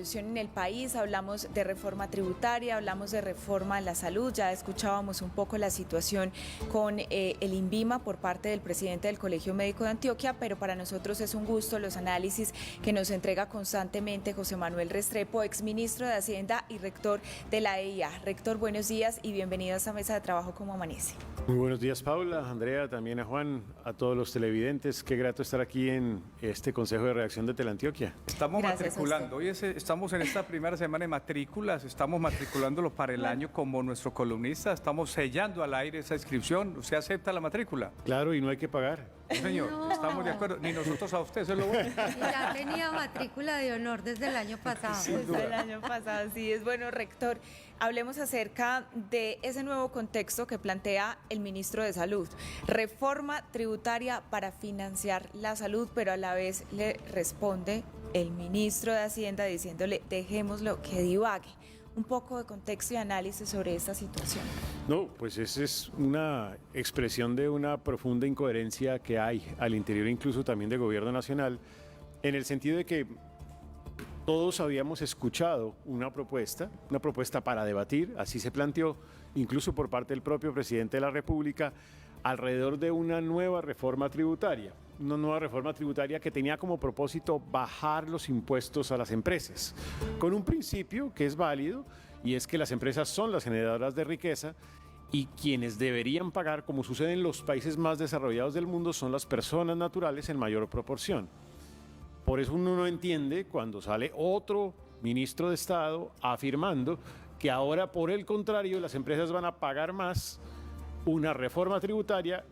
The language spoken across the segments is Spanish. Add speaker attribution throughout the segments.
Speaker 1: evolución en el país, hablamos de reforma tributaria, hablamos de reforma en la salud, ya escuchábamos un poco la situación con el INVIMA por parte del presidente del Colegio Médico de Antioquia, pero para nosotros es un gusto los análisis que nos entrega constantemente José Manuel Restrepo, exministro de Hacienda y rector de la EIA. Rector, buenos días y bienvenido a esta mesa de trabajo. ¿Cómo amanece?
Speaker 2: Muy buenos días, Paula, Andrea, también a Juan, a todos los televidentes. Qué grato estar aquí en este Consejo de Redacción de Teleantioquia.
Speaker 3: Estamos matriculando, hoy estamos en esta primera semana de matrículas, estamos matriculándolo para el año como nuestro columnista, estamos sellando al aire esa inscripción. ¿Usted acepta la matrícula?
Speaker 2: Claro, y no hay que pagar.
Speaker 3: Sí, señor, no. Estamos de acuerdo, ni nosotros a usted, eso es lo bueno.
Speaker 4: Ya tenía matrícula de honor desde el año pasado.
Speaker 1: Desde el año pasado, sí, es bueno, rector. Hablemos acerca de ese nuevo contexto que plantea el ministro de Salud. Reforma tributaria para financiar la salud, pero a la vez le responde el ministro de Hacienda diciéndole dejémoslo que divague. Un poco de contexto y análisis sobre esta situación.
Speaker 2: No, pues esa es una expresión de una profunda incoherencia que hay al interior incluso también del gobierno nacional, en el sentido de que todos habíamos escuchado una propuesta para debatir, así se planteó, incluso por parte del propio presidente de la República, alrededor de una nueva reforma tributaria. Una nueva reforma tributaria que tenía como propósito bajar los impuestos a las empresas, con un principio que es válido, y es que las empresas son las generadoras de riqueza y quienes deberían pagar, como sucede en los países más desarrollados del mundo, son las personas naturales en mayor proporción. Por eso uno no entiende cuando sale otro ministro de Estado afirmando que ahora, por el contrario, las empresas van a pagar más una reforma tributaria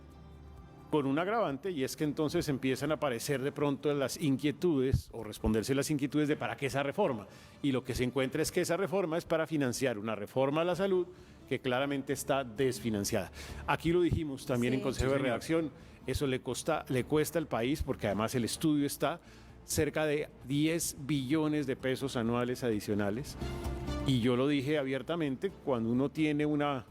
Speaker 2: con un agravante, y es que entonces empiezan a aparecer de pronto las inquietudes o responderse las inquietudes de para qué esa reforma. Y lo que se encuentra es que esa reforma es para financiar una reforma a la salud que claramente está desfinanciada. Aquí lo dijimos también en Consejo de Redacción, eso le cuesta al país, porque además el estudio está cerca de 10 billones de pesos anuales adicionales. Y yo lo dije abiertamente, cuando uno tiene una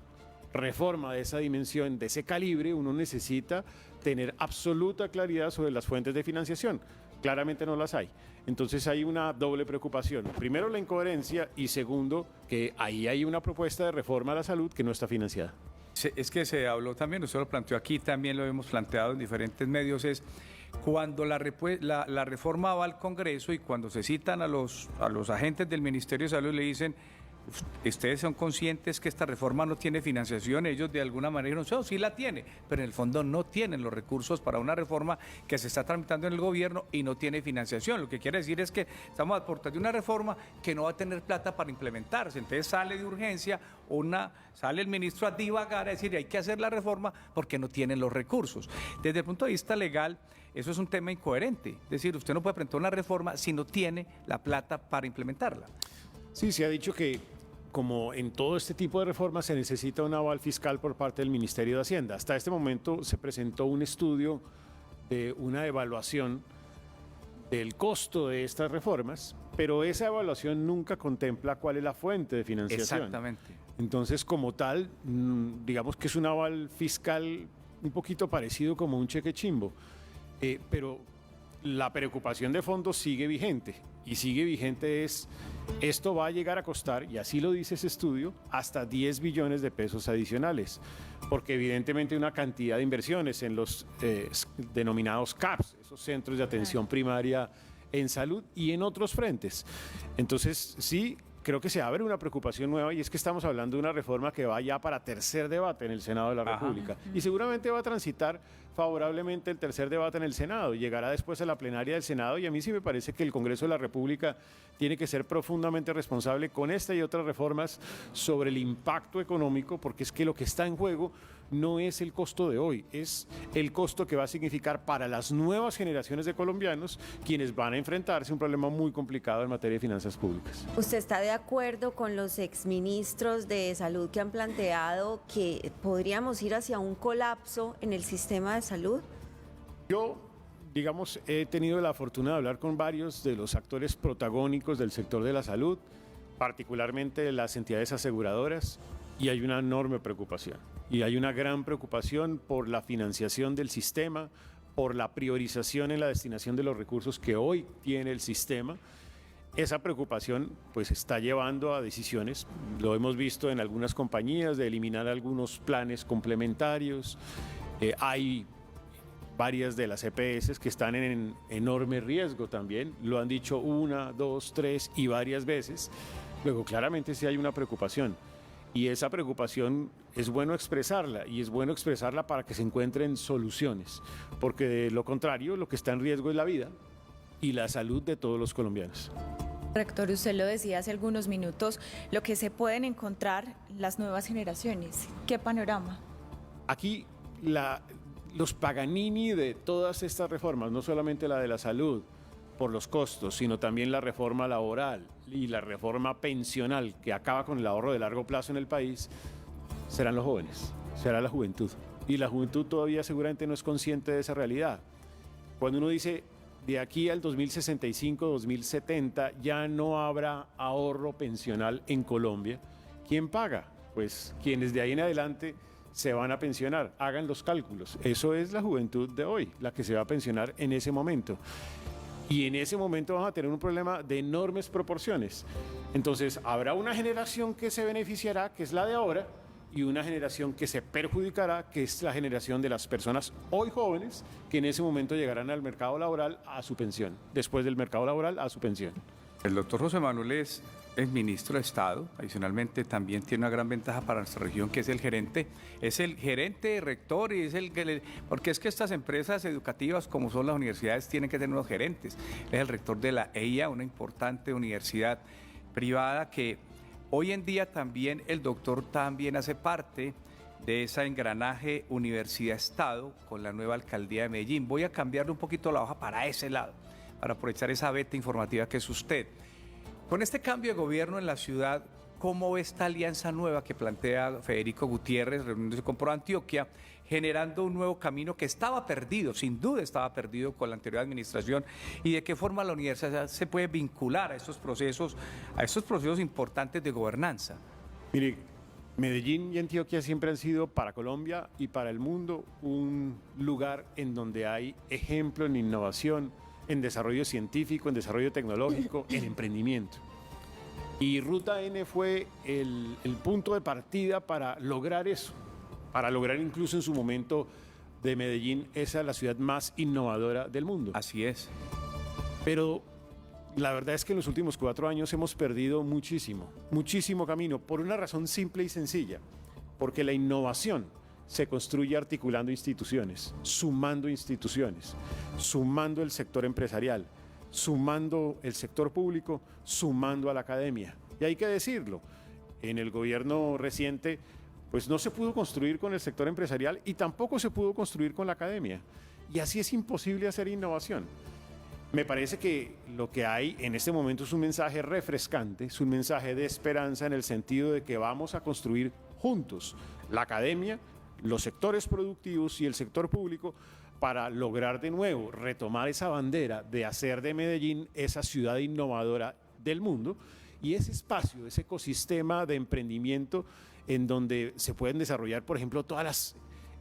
Speaker 2: reforma de esa dimensión, de ese calibre, uno necesita tener absoluta claridad sobre las fuentes de financiación. Claramente no las hay. Entonces hay una doble preocupación. Primero, la incoherencia, y segundo, que ahí hay una propuesta de reforma a la salud que no está financiada.
Speaker 3: Es que se habló también, usted lo planteó aquí, también lo hemos planteado en diferentes medios, es cuando la reforma va al Congreso y cuando se citan a los agentes del Ministerio de Salud le dicen: ustedes son conscientes que esta reforma no tiene financiación. Ellos de alguna manera no sé, sí la tiene, pero en el fondo no tienen los recursos para una reforma que se está tramitando en el gobierno y no tiene financiación. Lo que quiere decir es que estamos a puertas de una reforma que no va a tener plata para implementarse. Entonces sale de urgencia sale el ministro a divagar, a decir hay que hacer la reforma porque no tienen los recursos. Desde el punto de vista legal, eso es un tema incoherente. Es decir, usted no puede presentar una reforma si no tiene la plata para implementarla.
Speaker 2: Sí, se ha dicho que, como en todo este tipo de reformas, se necesita un aval fiscal por parte del Ministerio de Hacienda. Hasta este momento se presentó un estudio de una evaluación del costo de estas reformas, pero esa evaluación nunca contempla cuál es la fuente de financiación.
Speaker 3: Exactamente.
Speaker 2: Entonces, como tal, digamos que es un aval fiscal un poquito parecido como un cheque chimbo, pero la preocupación de fondo sigue vigente, y sigue vigente esto va a llegar a costar, y así lo dice ese estudio, hasta 10 billones de pesos adicionales, porque evidentemente hay una cantidad de inversiones en los denominados CAPS, esos centros de atención primaria en salud y en otros frentes. Entonces, sí, creo que se abre una preocupación nueva, y es que estamos hablando de una reforma que va ya para tercer debate en el Senado de la República. Y seguramente va a transitar favorablemente el tercer debate en el Senado, llegará después a la plenaria del Senado, y a mí sí me parece que el Congreso de la República tiene que ser profundamente responsable con esta y otras reformas sobre el impacto económico, porque es que lo que está en juego no es el costo de hoy, es el costo que va a significar para las nuevas generaciones de colombianos, quienes van a enfrentarse a un problema muy complicado en materia de finanzas públicas.
Speaker 4: ¿Usted está de acuerdo con los exministros de salud que han planteado que podríamos ir hacia un colapso en el sistema de salud?
Speaker 2: Yo, digamos, he tenido la fortuna de hablar con varios de los actores protagónicos del sector de la salud, particularmente las entidades aseguradoras, y hay una enorme preocupación. Y hay una gran preocupación por la financiación del sistema, por la priorización en la destinación de los recursos que hoy tiene el sistema, esa preocupación pues está llevando a decisiones, lo hemos visto en algunas compañías, de eliminar algunos planes complementarios. Hay varias de las EPS que están en enorme riesgo también, lo han dicho 1, 2, 3 y varias veces. Luego claramente sí hay una preocupación, y esa preocupación es bueno expresarla, y es bueno expresarla para que se encuentren soluciones, porque de lo contrario lo que está en riesgo es la vida y la salud de todos los colombianos.
Speaker 1: Rector, usted lo decía hace algunos minutos, lo que se pueden encontrar las nuevas generaciones. ¿Qué panorama?
Speaker 2: Aquí los Paganini de todas estas reformas, no solamente la de la salud por los costos, sino también la reforma laboral y la reforma pensional que acaba con el ahorro de largo plazo en el país, serán los jóvenes, será la juventud. Y la juventud todavía seguramente no es consciente de esa realidad. Cuando uno dice de aquí al 2065, 2070 ya no habrá ahorro pensional en Colombia, ¿quién paga? Pues quienes de ahí en adelante se van a pensionar, hagan los cálculos. Eso es la juventud de hoy, la que se va a pensionar en ese momento. Y en ese momento vamos a tener un problema de enormes proporciones. Entonces, habrá una generación que se beneficiará, que es la de ahora, y una generación que se perjudicará, que es la generación de las personas hoy jóvenes, que en ese momento llegarán al mercado laboral a su pensión, después del mercado laboral a su pensión.
Speaker 3: El doctor José Manuel es ministro de Estado, adicionalmente también tiene una gran ventaja para nuestra región, que es el gerente rector, y porque es que estas empresas educativas como son las universidades tienen que tener unos gerentes. Es el rector de la EIA, una importante universidad privada que hoy en día también el doctor también hace parte de ese engranaje Universidad-Estado con la nueva alcaldía de Medellín. Voy a cambiarle un poquito la hoja para ese lado, para aprovechar esa veta informativa que es usted. Con este cambio de gobierno en la ciudad, ¿cómo ve esta alianza nueva que plantea Federico Gutiérrez reuniéndose con ProAntioquia, generando un nuevo camino que estaba perdido, sin duda estaba perdido con la anterior administración? ¿Y de qué forma la universidad se puede vincular a estos procesos importantes de gobernanza?
Speaker 2: Mire, Medellín y Antioquia siempre han sido para Colombia y para el mundo un lugar en donde hay ejemplo en innovación, en desarrollo científico, en desarrollo tecnológico, en emprendimiento. Y Ruta N fue el punto de partida para lograr eso, para lograr incluso en su momento de Medellín, esa es la ciudad más innovadora del mundo.
Speaker 3: Así es.
Speaker 2: Pero la verdad es que en los últimos 4 años hemos perdido muchísimo camino, por una razón simple y sencilla, porque la innovación se construye articulando instituciones, sumando el sector empresarial, sumando el sector público, sumando a la academia. Y hay que decirlo, en el gobierno reciente pues no se pudo construir con el sector empresarial y tampoco se pudo construir con la academia. Y así es imposible hacer innovación. Me parece que lo que hay en este momento es un mensaje refrescante, es un mensaje de esperanza en el sentido de que vamos a construir juntos la academia, los sectores productivos y el sector público para lograr de nuevo retomar esa bandera de hacer de Medellín esa ciudad innovadora del mundo y ese espacio, ese ecosistema de emprendimiento en donde se pueden desarrollar, por ejemplo, todas las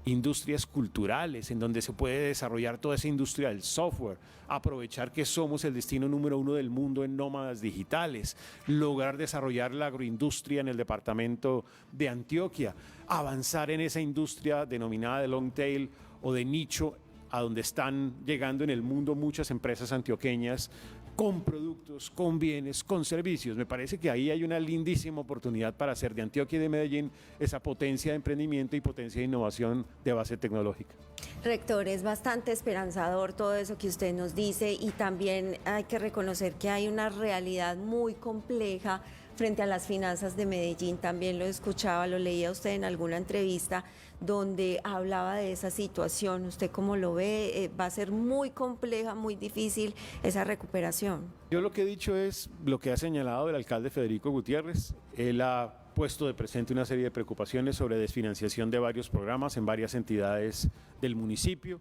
Speaker 2: industrias culturales, en donde se puede desarrollar toda esa industria del software, aprovechar que somos el destino número 1 del mundo en nómadas digitales, lograr desarrollar la agroindustria en el departamento de Antioquia, avanzar en esa industria denominada de long tail o de nicho, a donde están llegando en el mundo muchas empresas antioqueñas con productos, con bienes, con servicios. Me parece que ahí hay una lindísima oportunidad para hacer de Antioquia y de Medellín esa potencia de emprendimiento y potencia de innovación de base tecnológica.
Speaker 4: Rector, es bastante esperanzador todo eso que usted nos dice y también hay que reconocer que hay una realidad muy compleja frente a las finanzas de Medellín. También lo escuchaba, lo leía usted en alguna entrevista donde hablaba de esa situación. ¿Usted cómo lo ve? ¿Va a ser muy compleja, muy difícil esa recuperación?
Speaker 2: Yo lo que he dicho es lo que ha señalado el alcalde Federico Gutiérrez. Él ha puesto de presente una serie de preocupaciones sobre desfinanciación de varios programas en varias entidades del municipio,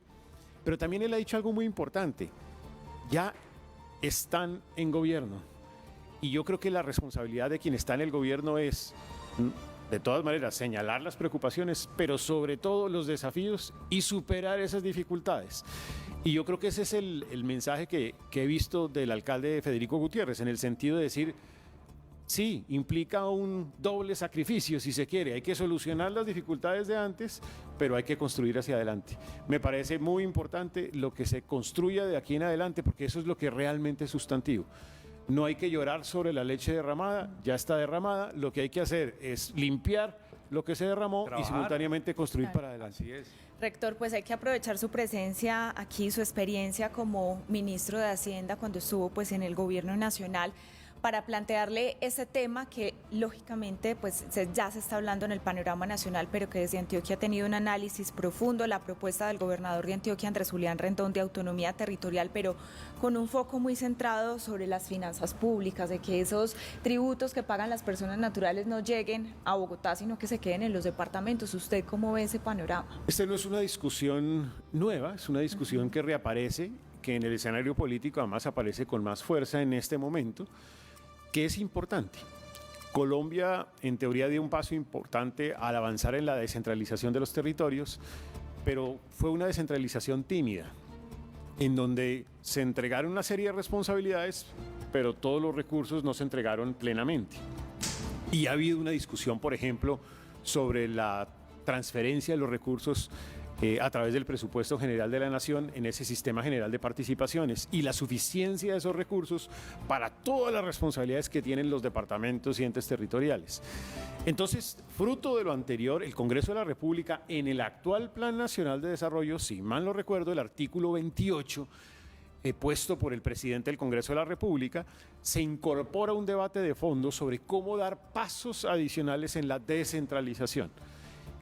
Speaker 2: pero también él ha dicho algo muy importante. Ya están en gobierno y yo creo que la responsabilidad de quien está en el gobierno es de todas maneras, señalar las preocupaciones, pero sobre todo los desafíos y superar esas dificultades. Y yo creo que ese es el mensaje que he visto del alcalde Federico Gutiérrez, en el sentido de decir, sí, implica un doble sacrificio, si se quiere. Hay que solucionar las dificultades de antes, pero hay que construir hacia adelante. Me parece muy importante lo que se construya de aquí en adelante, porque eso es lo que realmente es sustantivo. No hay que llorar sobre la leche derramada, ya está derramada. Lo que hay que hacer es limpiar lo que se derramó y simultáneamente construir para adelante.
Speaker 3: Así es.
Speaker 1: Rector, pues hay que aprovechar su presencia aquí, su experiencia como ministro de Hacienda cuando estuvo pues en el gobierno nacional, para plantearle ese tema que lógicamente pues ya se está hablando en el panorama nacional, pero que desde Antioquia ha tenido un análisis profundo, la propuesta del gobernador de Antioquia, Andrés Julián Rendón, de autonomía territorial, pero con un foco muy centrado sobre las finanzas públicas, de que esos tributos que pagan las personas naturales no lleguen a Bogotá, sino que se queden en los departamentos. ¿Usted cómo ve ese panorama?
Speaker 2: Esta no es una discusión nueva, es una discusión que reaparece, que en el escenario político además aparece con más fuerza en este momento, que es importante. Colombia, en teoría, dio un paso importante al avanzar en la descentralización de los territorios, pero fue una descentralización tímida, en donde se entregaron una serie de responsabilidades, pero todos los recursos no se entregaron plenamente. Y ha habido una discusión, por ejemplo, sobre la transferencia de los recursos a través del presupuesto general de la Nación en ese sistema general de participaciones y la suficiencia de esos recursos para todas las responsabilidades que tienen los departamentos y entes territoriales. Entonces, fruto de lo anterior, el Congreso de la República, en el actual Plan Nacional de Desarrollo, si mal no recuerdo, el artículo 28, puesto por el presidente del Congreso de la República, se incorpora un debate de fondo sobre cómo dar pasos adicionales en la descentralización.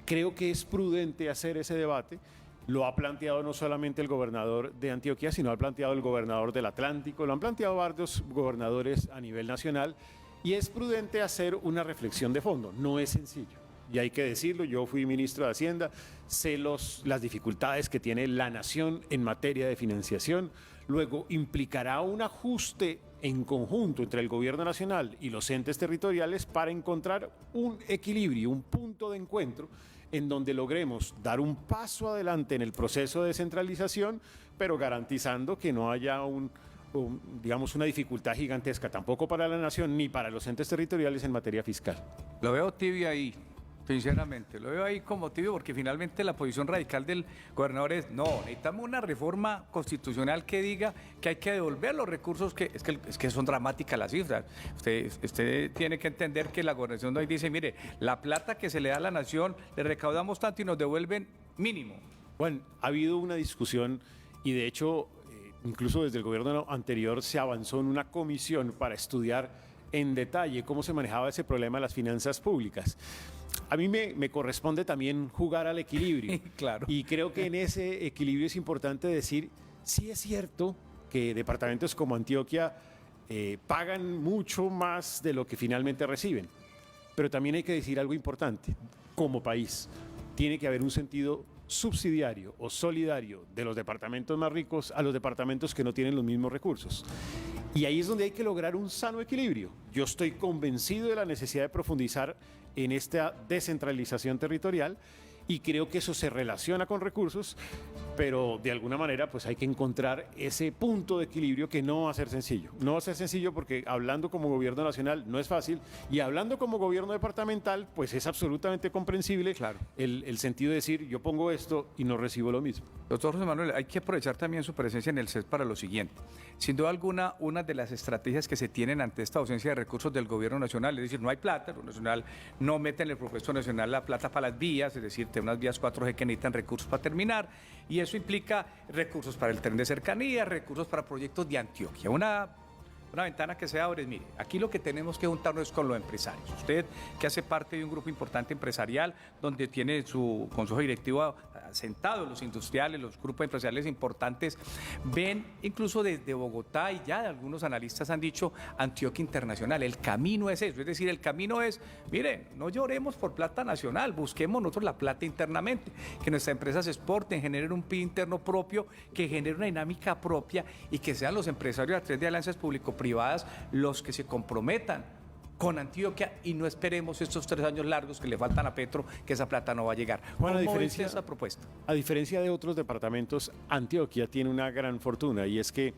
Speaker 2: Creo que es prudente hacer ese debate. Lo ha planteado no solamente el gobernador de Antioquia, sino ha planteado el gobernador del Atlántico, lo han planteado varios gobernadores a nivel nacional, y es prudente hacer una reflexión de fondo. No es sencillo, y hay que decirlo. Yo fui ministro de Hacienda, sé las dificultades que tiene la nación en materia de financiación. Luego implicará un ajuste en conjunto entre el gobierno nacional y los entes territoriales para encontrar un equilibrio, un punto de encuentro en donde logremos dar un paso adelante en el proceso de descentralización, pero garantizando que no haya digamos, una dificultad gigantesca, tampoco para la nación ni para los entes territoriales en materia fiscal.
Speaker 3: Lo veo tibio ahí, sinceramente, lo veo ahí como tibio, porque finalmente la posición radical del gobernador es, no, necesitamos una reforma constitucional que diga que hay que devolver los recursos, es que son dramáticas las cifras. Usted tiene que entender que la gobernación de hoy dice, mire, la plata que se le da a la nación, le recaudamos tanto y nos devuelven mínimo.
Speaker 2: Bueno, ha habido una discusión y de hecho, incluso desde el gobierno anterior se avanzó en una comisión para estudiar en detalle cómo se manejaba ese problema de las finanzas públicas. A mí me corresponde también jugar al equilibrio.
Speaker 3: Claro.
Speaker 2: Y creo que en ese equilibrio es importante decir, sí es cierto que departamentos como Antioquia pagan mucho más de lo que finalmente reciben, pero también hay que decir algo importante. Como país, tiene que haber un sentido subsidiario o solidario de los departamentos más ricos a los departamentos que no tienen los mismos recursos. Y ahí es donde hay que lograr un sano equilibrio. Yo estoy convencido de la necesidad de profundizar en esta descentralización territorial y creo que eso se relaciona con recursos, pero de alguna manera pues hay que encontrar ese punto de equilibrio que no va a ser sencillo. No va a ser sencillo porque hablando como gobierno nacional no es fácil y hablando como gobierno departamental pues es absolutamente comprensible.
Speaker 3: Claro.
Speaker 2: El sentido de decir yo pongo esto y no recibo lo mismo.
Speaker 3: Doctor José Manuel, hay que aprovechar también su presencia en el CES para lo siguiente. Sin duda alguna, una de las estrategias que se tienen ante esta ausencia de recursos del gobierno nacional, es decir, no hay plata, el gobierno nacional no mete en el presupuesto nacional la plata para las vías, es decir, de unas vías 4G que necesitan recursos para terminar, y eso implica recursos para el tren de cercanía, recursos para proyectos de Antioquia. Una ventana que se abre es, mire, aquí lo que tenemos que juntarnos es con los empresarios. Usted, que hace parte de un grupo importante empresarial, donde tiene su consejo directivo sentado, los industriales, los grupos empresariales importantes, ven incluso desde Bogotá, y ya algunos analistas han dicho, Antioquia Internacional. El camino es eso, es decir, el camino es, miren, no lloremos por plata nacional, busquemos nosotros la plata internamente, que nuestras empresas exporten, generen un PIB interno propio, que genere una dinámica propia y que sean los empresarios a través de alianzas público-privadas los que se comprometan con Antioquia y no esperemos estos 3 años largos que le faltan a Petro, que esa plata no va a llegar.
Speaker 2: Juan,
Speaker 3: ¿Cómo ves esa propuesta?
Speaker 2: A diferencia de otros departamentos, Antioquia tiene una gran fortuna y es que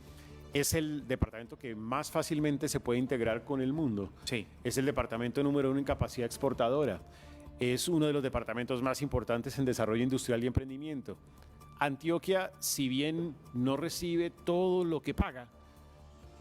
Speaker 2: es el departamento que más fácilmente se puede integrar con el mundo.
Speaker 3: Sí.
Speaker 2: Es el departamento número 1 en capacidad exportadora. Es uno de los departamentos más importantes en desarrollo industrial y emprendimiento. Antioquia, si bien no recibe todo lo que paga,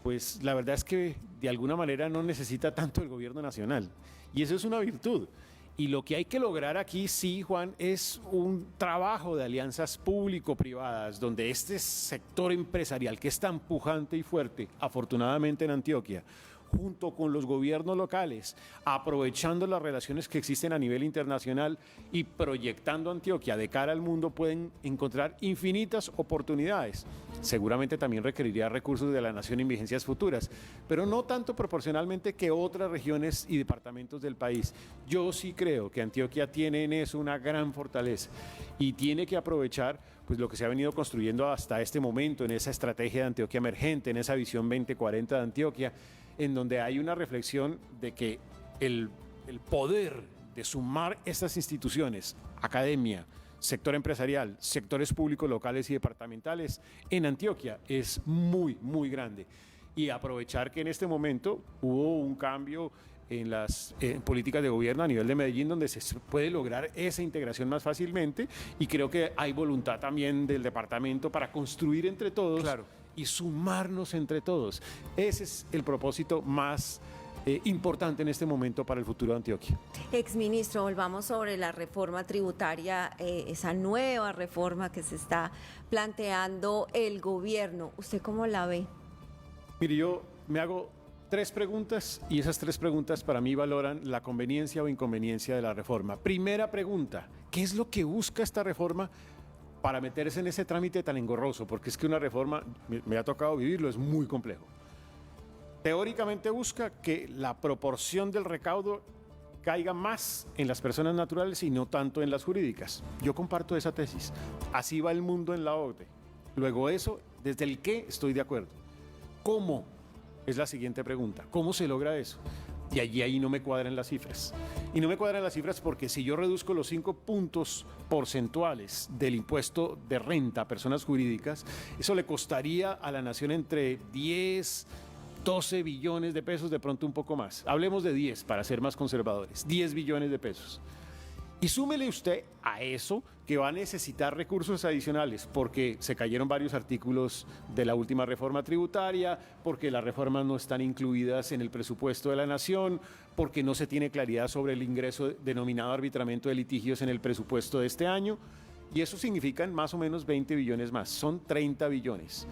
Speaker 2: pues la verdad es que de alguna manera no necesita tanto el gobierno nacional. Y eso es una virtud. Y lo que hay que lograr aquí, sí, Juan, es un trabajo de alianzas público-privadas, donde este sector empresarial que es tan pujante y fuerte, afortunadamente en Antioquia, junto con los gobiernos locales, aprovechando las relaciones que existen a nivel internacional y proyectando Antioquia de cara al mundo, pueden encontrar infinitas oportunidades. Seguramente también requeriría recursos de la nación en vigencias futuras, pero no tanto proporcionalmente que otras regiones y departamentos del país. Yo sí creo que Antioquia tiene en eso una gran fortaleza y tiene que aprovechar pues lo que se ha venido construyendo hasta este momento en esa estrategia de Antioquia emergente, en esa visión 2040 de Antioquia, en donde hay una reflexión de que el poder de sumar estas instituciones, academia, sector empresarial, sectores públicos locales y departamentales, en Antioquia es muy, muy grande. Y aprovechar que en este momento hubo un cambio en las políticas de gobierno a nivel de Medellín, donde se puede lograr esa integración más fácilmente, y creo que hay voluntad también del departamento para construir entre todos.
Speaker 3: Claro.
Speaker 2: Y sumarnos entre todos. Ese es el propósito más importante en este momento para el futuro de Antioquia.
Speaker 4: Exministro, volvamos sobre la reforma tributaria, esa nueva reforma que se está planteando el gobierno. ¿Usted cómo la ve?
Speaker 2: Mire, yo me hago 3 preguntas y esas 3 preguntas para mí valoran la conveniencia o inconveniencia de la reforma. Primera pregunta, ¿qué es lo que busca esta reforma para meterse en ese trámite tan engorroso? Porque es que una reforma, me ha tocado vivirlo, es muy complejo. Teóricamente busca que la proporción del recaudo caiga más en las personas naturales y no tanto en las jurídicas. Yo comparto esa tesis. Así va el mundo en la OCDE. Luego eso, desde el qué estoy de acuerdo. ¿Cómo? Es la siguiente pregunta. ¿Cómo se logra eso? Y ahí no me cuadran las cifras. Y no me cuadran las cifras porque si yo reduzco los 5 puntos porcentuales del impuesto de renta a personas jurídicas, eso le costaría a la nación entre 10, 12 billones de pesos, de pronto un poco más. Hablemos de 10 para ser más conservadores, 10 billones de pesos. Y súmele usted a eso que va a necesitar recursos adicionales porque se cayeron varios artículos de la última reforma tributaria, porque las reformas no están incluidas en el presupuesto de la nación, porque no se tiene claridad sobre el ingreso denominado arbitramiento de litigios en el presupuesto de este año. Y eso significan más o menos 20 billones más, son 30 billones.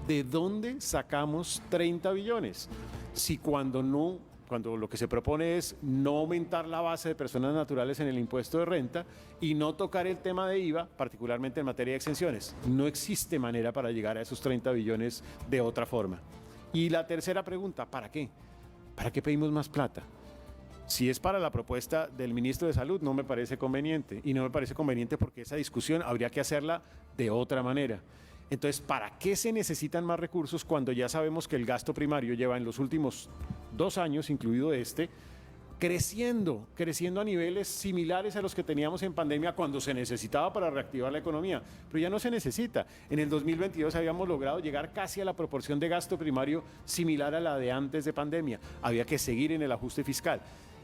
Speaker 2: ¿De dónde sacamos 30 billones? Si cuando lo que se propone es no aumentar la base de personas naturales en el impuesto de renta y no tocar el tema de IVA, particularmente en materia de exenciones. No existe manera para llegar a esos 30 billones de otra forma. Y la tercera pregunta, ¿para qué? ¿Para qué pedimos más plata? Si es para la propuesta del ministro de Salud, no me parece conveniente. Y no me parece conveniente porque esa discusión habría que hacerla de otra manera. Entonces, ¿para qué se necesitan más recursos cuando ya sabemos que el gasto primario lleva en los últimos 2 años, incluido este, creciendo a niveles similares a los que teníamos en pandemia cuando se necesitaba para reactivar la economía? Pero ya no se necesita. En el 2022 habíamos logrado llegar casi a la proporción de gasto primario similar a la de antes de pandemia. Había que seguir en el ajuste fiscal.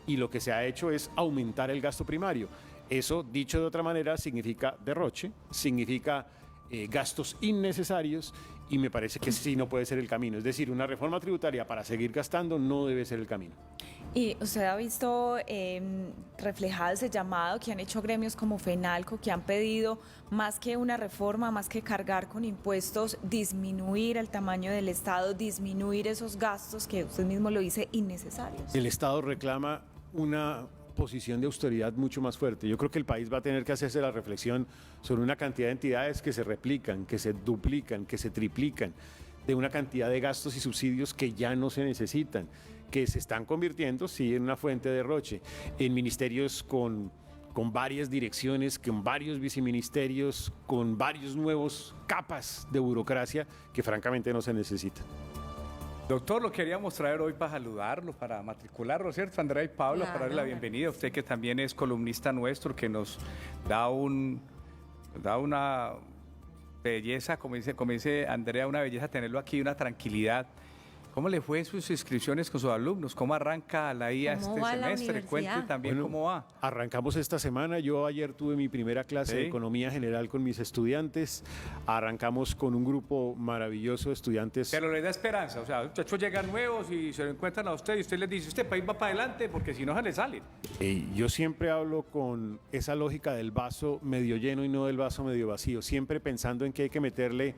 Speaker 2: Y lo que se ha hecho es aumentar el gasto primario. Eso, dicho de otra manera, significa derroche, significa gastos innecesarios, y me parece que sí no puede ser el camino. Es decir, una reforma tributaria para seguir gastando no debe ser el camino.
Speaker 1: Y usted ha visto reflejado ese llamado que han hecho gremios como FENALCO, que han pedido más que una reforma, más que cargar con impuestos, disminuir el tamaño del Estado, disminuir esos gastos que usted mismo lo dice innecesarios.
Speaker 2: El Estado reclama una posición de austeridad mucho más fuerte. Yo creo que el país va a tener que hacerse la reflexión sobre una cantidad de entidades que se replican, que se duplican, que se triplican, de una cantidad de gastos y subsidios que ya no se necesitan, que se están convirtiendo, sí, en una fuente de derroche, en ministerios con varias direcciones, con varios viceministerios, con varios nuevos capas de burocracia que francamente no se necesitan.
Speaker 3: Doctor, lo queríamos traer hoy para saludarlo, para matricularlo, ¿cierto? Andrea y Pablo,
Speaker 4: Claro.
Speaker 3: para darle la bienvenida. Usted que también es columnista nuestro, que nos da una belleza, como dice Andrea, una belleza tenerlo aquí, una tranquilidad. ¿Cómo le fue en sus inscripciones con sus alumnos? ¿Cómo arranca la IA
Speaker 4: ¿Cómo
Speaker 3: este
Speaker 4: va la
Speaker 3: semestre? Cuente
Speaker 4: universidad?
Speaker 3: también
Speaker 2: Bueno,
Speaker 3: cómo va.
Speaker 2: Arrancamos esta semana. Yo ayer tuve mi primera clase de
Speaker 3: Sí.
Speaker 2: Economía General con mis estudiantes. Arrancamos con un grupo maravilloso de estudiantes.
Speaker 3: Pero le da esperanza, o sea, los muchachos llegan nuevos y se lo encuentran a usted y usted les dice, usted país va para adelante porque si no se le salen.
Speaker 2: Yo siempre hablo con esa lógica del vaso medio lleno y no del vaso medio vacío, siempre pensando en que hay que meterle,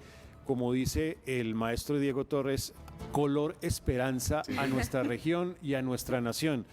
Speaker 2: como dice el maestro Diego Torres, color esperanza a nuestra región y a nuestra nación.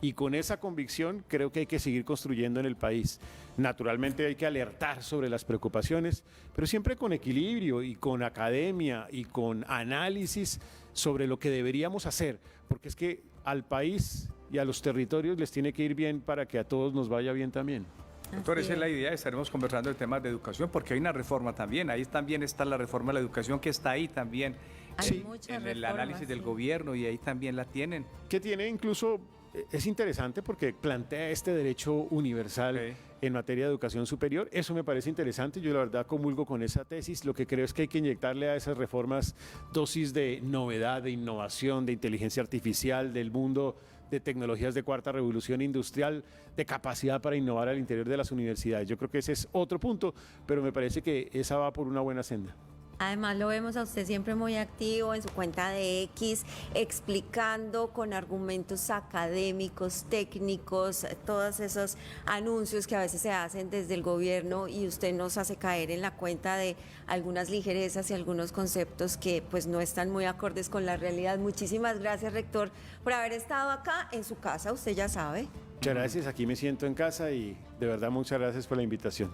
Speaker 2: Y con esa convicción creo que hay que seguir construyendo en el país. Naturalmente hay que alertar sobre las preocupaciones, pero siempre con equilibrio y con academia y con análisis sobre lo que deberíamos hacer, porque es que al país y a los territorios les tiene que ir bien para que a todos nos vaya bien también.
Speaker 3: Doctor,
Speaker 4: Así
Speaker 3: esa es la
Speaker 4: es.
Speaker 3: idea, estaremos conversando de temas de educación, porque hay una reforma también, ahí también está la reforma de la educación que está ahí también,
Speaker 4: Hay
Speaker 2: Sí,
Speaker 4: muchas
Speaker 3: en el
Speaker 4: reformas,
Speaker 3: análisis del
Speaker 4: sí.
Speaker 3: gobierno y ahí también la tienen.
Speaker 2: Que tiene incluso, es interesante porque plantea este derecho universal
Speaker 3: Sí.
Speaker 2: en materia de educación superior. Eso me parece interesante. Yo la verdad comulgo con esa tesis. Lo que creo es que hay que inyectarle a esas reformas dosis de novedad, de innovación, de inteligencia artificial, del mundo de tecnologías de cuarta revolución industrial, de capacidad para innovar al interior de las universidades. Yo creo que ese es otro punto, pero me parece que esa va por una buena senda.
Speaker 4: Además lo vemos a usted siempre muy activo en su cuenta de X, explicando con argumentos académicos, técnicos, todos esos anuncios que a veces se hacen desde el gobierno y usted nos hace caer en la cuenta de algunas ligerezas y algunos conceptos que pues no están muy acordes con la realidad. Muchísimas gracias, rector, por haber estado acá en su casa, usted ya sabe.
Speaker 2: Muchas gracias. Aquí me siento en casa y de verdad muchas gracias por la invitación.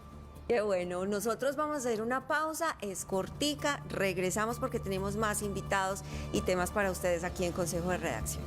Speaker 4: Qué bueno, nosotros vamos a hacer una pausa, es cortica, regresamos porque tenemos más invitados y temas para ustedes aquí en Consejo de Redacción.